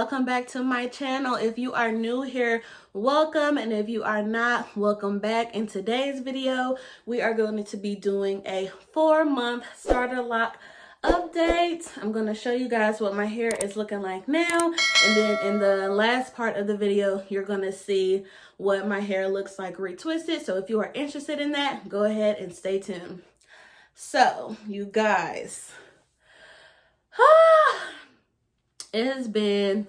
welcome back to my channel. If you are new here, welcome, and if you are not, welcome back. In today's video, we are going to be doing a 4-month starter lock update. I'm going to show you guys what my hair is looking like now, and then in the last part of the video, you're going to see what my hair looks like retwisted. So if you are interested in that, go ahead and stay tuned. So, you guys, it has been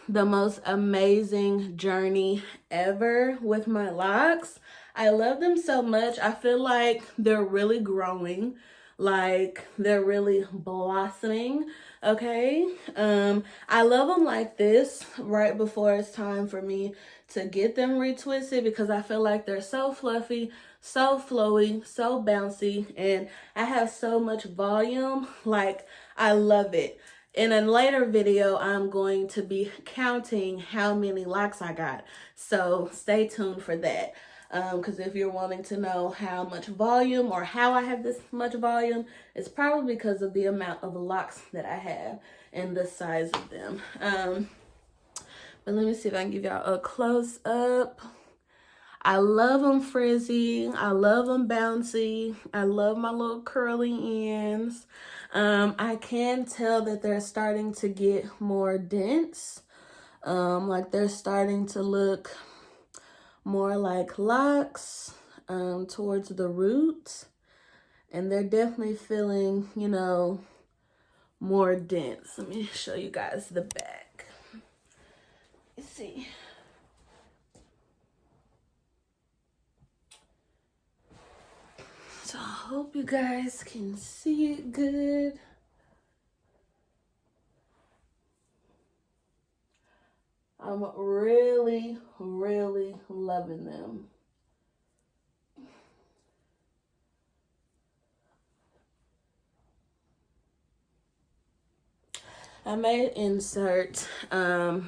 the most amazing journey ever with my locks. I love them so much. I feel like they're really growing, like they're really blossoming, okay? I love them like this right before it's time for me to get them retwisted because I feel like they're so fluffy, so flowy, so bouncy, and I have so much volume. Like, I love it. In a later video, I'm going to be counting how many locks I got. So stay tuned for that. Because if you're wanting to know how much volume or how I have this much volume, it's probably because of the amount of locks that I have and the size of them. But let me see if I can give y'all a close up. I love them frizzy. I love them bouncy. I love my little curly ends. I can tell that they're starting to get more dense. Like they're starting to look more like locks towards the root. And they're definitely feeling, you know, more dense. Let me show you guys the back. Let's see. So I hope you guys can see it good. I'm really, really loving them. I may insert a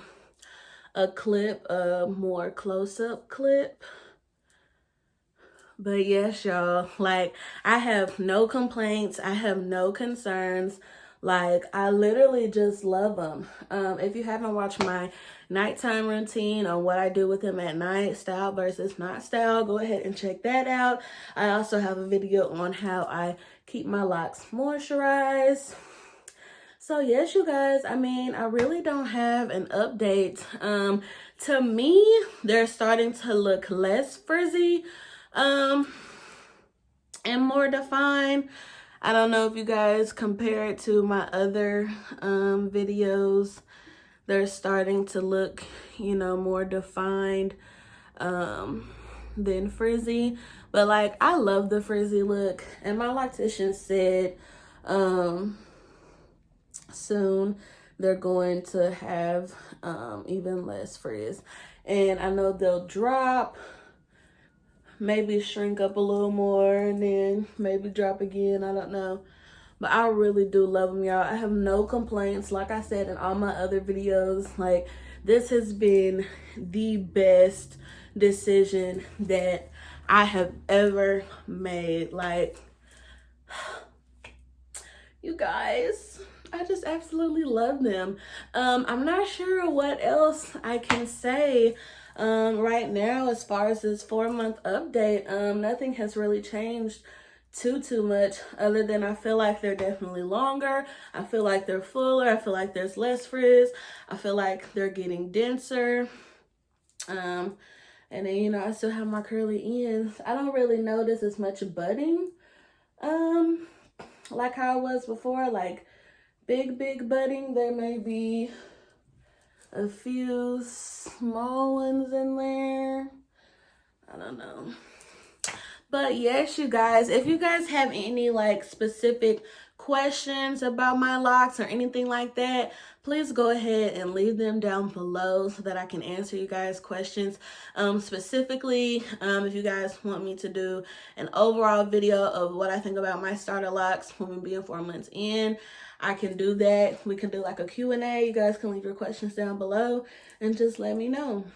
clip, a more close-up clip. But yes, y'all, like, I have no complaints. I have no concerns. Like, I literally just love them. If you haven't watched my nighttime routine on what I do with them at night, style versus not style, go ahead and check that out. I also have a video on how I keep my locks moisturized. So yes, you guys, I mean, I really don't have an update. To me, they're starting to look less frizzy and more defined. I don't know if you guys compare it to my other videos. They're starting to look, you know, more defined than frizzy. But like, I love the frizzy look, and my loctician said soon they're going to have even less frizz, and I know they'll drop, maybe shrink up a little more, and then maybe drop again. I don't know, but I really do love them, y'all. I have no complaints. Like I said in all my other videos, like, this has been the best decision that I have ever made. Like, you guys, I just absolutely love them. I'm not sure what else I can say right now as far as this 4-month update. Nothing has really changed too much, other than I feel like they're definitely longer. I feel like they're fuller. I feel like there's less frizz. I feel like they're getting denser. And then, you know, I still have my curly ends. I don't really notice as much budding like how I was before, like big budding. There may be a few small ones in there. I don't know. But yes, you guys, if you guys have any like specific questions about my locks or anything like that, please go ahead and leave them down below so that I can answer you guys' questions. Specifically, if you guys want me to do an overall video of what I think about my starter locks when we being 4 months in, I can do that. We can do like a Q&A. You guys can leave your questions down below and just let me know.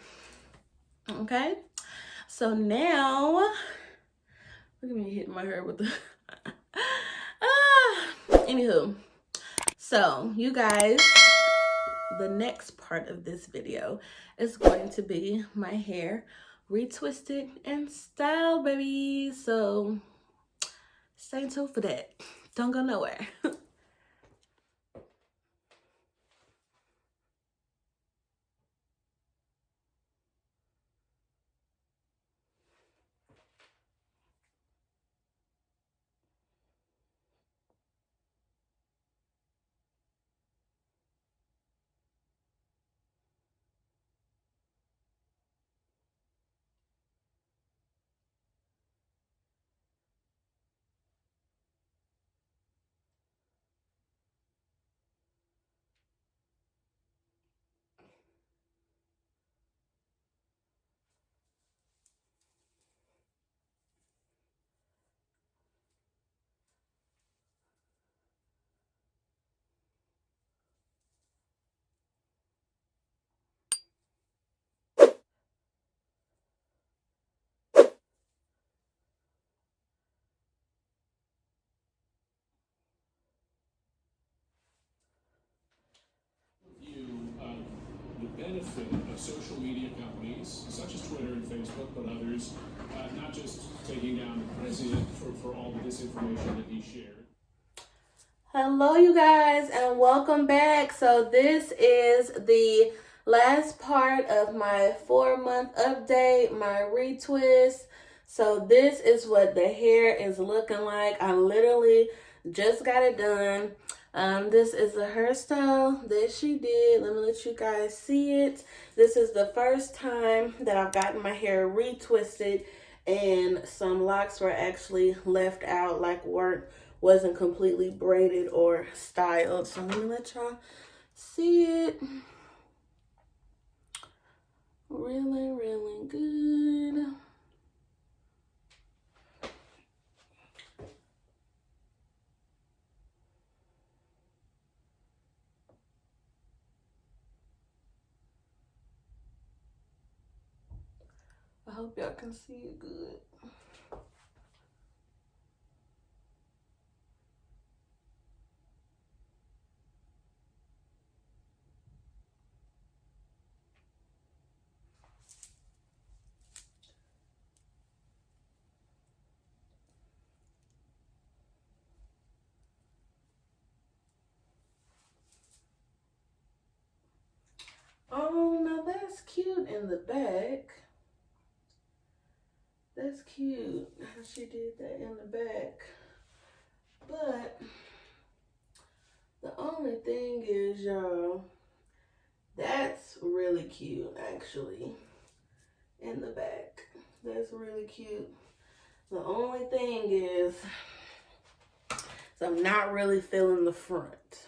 Okay? So now, look at me hitting my hair with the anywho, so you guys, the next part of this video is going to be my hair retwisted and styled, baby. So stay tuned for that. Don't go nowhere. The benefit of social media companies such as Twitter and Facebook, but others, not just taking down the president for all the disinformation that he shared. Hello, you guys, and welcome back. So this is the last part of my 4-month update, my retwist. So this is what the hair is looking like. I literally just got it done. This is the hairstyle that she did. Let me let you guys see it. This is the first time that I've gotten my hair retwisted, and some locks were actually left out, like wasn't completely braided or styled. So let me let y'all see it. Really, really good. I hope y'all can see it good. Oh, now that's cute in the back. That's cute how she did that in the back. But the only thing is, y'all, that's really cute actually in the back. That's really cute. The only thing is I'm not really feeling the front.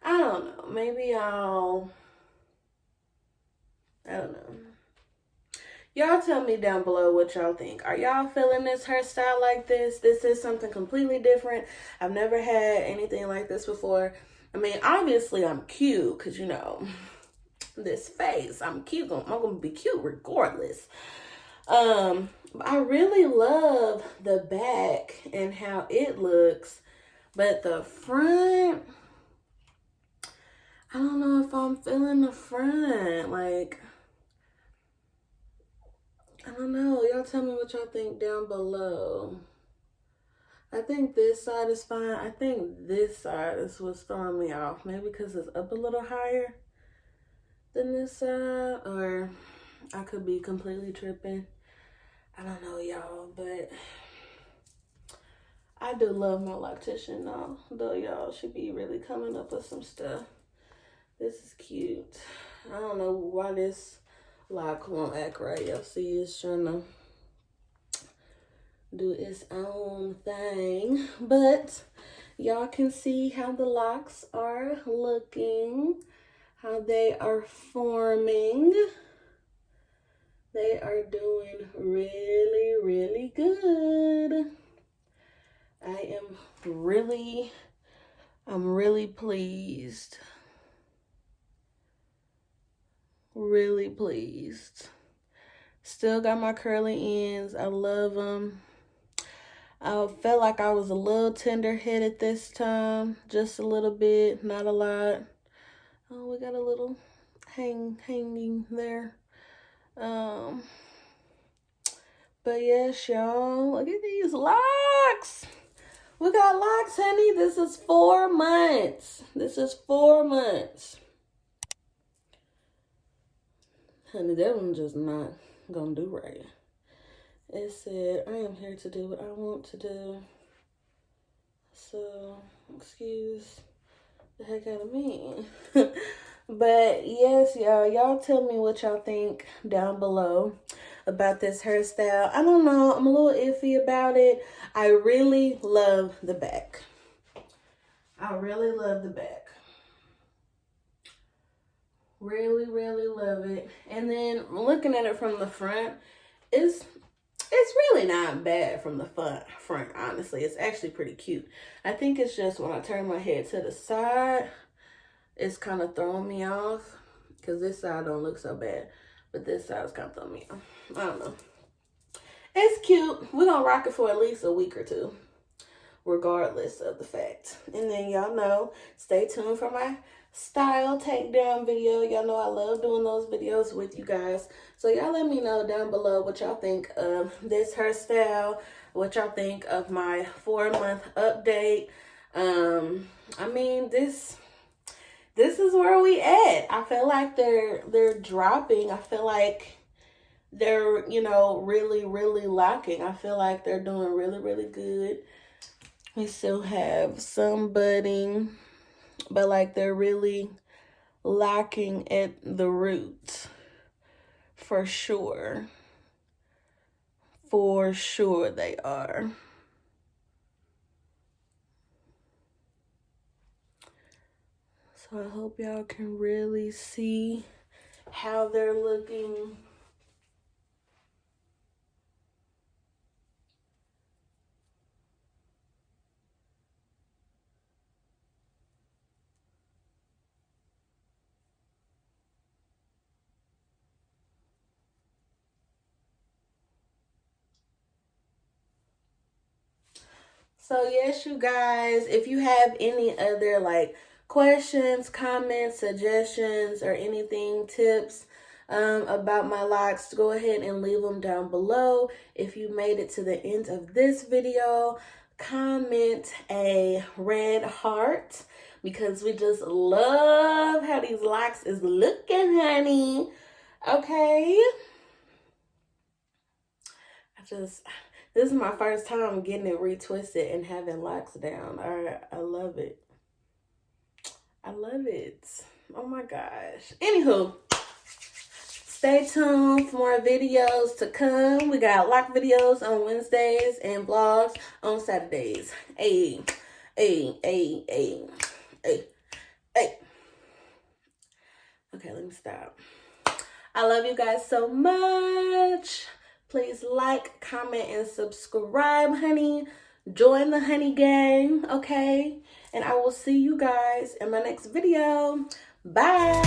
I don't know. Maybe I don't know. Y'all tell me down below what y'all think. Are y'all feeling this hairstyle like this? This is something completely different. I've never had anything like this before. I mean, obviously I'm cute because, you know, this face. I'm cute. I'm going to be cute regardless. I really love the back and how it looks. But the front, I don't know if I'm feeling the front. Like, I don't know. Y'all tell me what y'all think down below. I think this side is fine. I think this side is what's throwing me off. Maybe because it's up a little higher than this side. Or I could be completely tripping. I don't know, y'all. But I do love my loctician now. Though, y'all, she be really coming up with some stuff. This is cute. I don't know why this lock won't act right. Y'all see it's trying to do its own thing. But y'all can see how the locks are looking, how they are forming. They are doing really, really good. I'm really pleased. Really pleased. Still got my curly ends. I love them. I felt like I was a little tender-headed this time. Just a little bit, not a lot. Oh, we got a little hanging there. But yes, y'all, look at these locks. We got locks, honey. This is 4 months. This is 4 months. Honey, that one just not gonna do right. It said, I am here to do what I want to do. So, excuse the heck out of me. But yes, y'all tell me what y'all think down below about this hairstyle. I don't know, I'm a little iffy about it. I really love the back. I really love the back. Really, really love it. And then looking at it from the front, it's really not bad from the front, honestly. It's actually pretty cute. I think it's just when I turn my head to the side, it's kind of throwing me off, because this side don't look so bad, but this side is kind of throwing me off. I don't know. It's cute. We're going to rock it for at least a week or two, regardless of the fact. And then y'all know, stay tuned for my style takedown video. Y'all know I love doing those videos with you guys. So y'all let me know down below what y'all think of this hairstyle, what y'all think of my 4-month update. I mean, this is where we at. I feel like they're dropping. I feel like they're, you know, really, really locking. I feel like they're doing really, really good. We still have some budding, but like they're really locking at the root. For sure. For sure they are. So I hope y'all can really see how they're looking. So yes, you guys, if you have any other like questions, comments, suggestions, or anything, tips about my locks, go ahead and leave them down below. If you made it to the end of this video, comment a red heart, because we just love how these locks is looking, honey. Okay. This is my first time getting it retwisted and having locks down. I love it. I love it. Oh my gosh. Anywho, stay tuned for more videos to come. We got lock videos on Wednesdays and vlogs on Saturdays. Hey. Okay, let me stop. I love you guys so much. Please like, comment, and subscribe, honey. Join the honey gang, okay? And I will see you guys in my next video. Bye.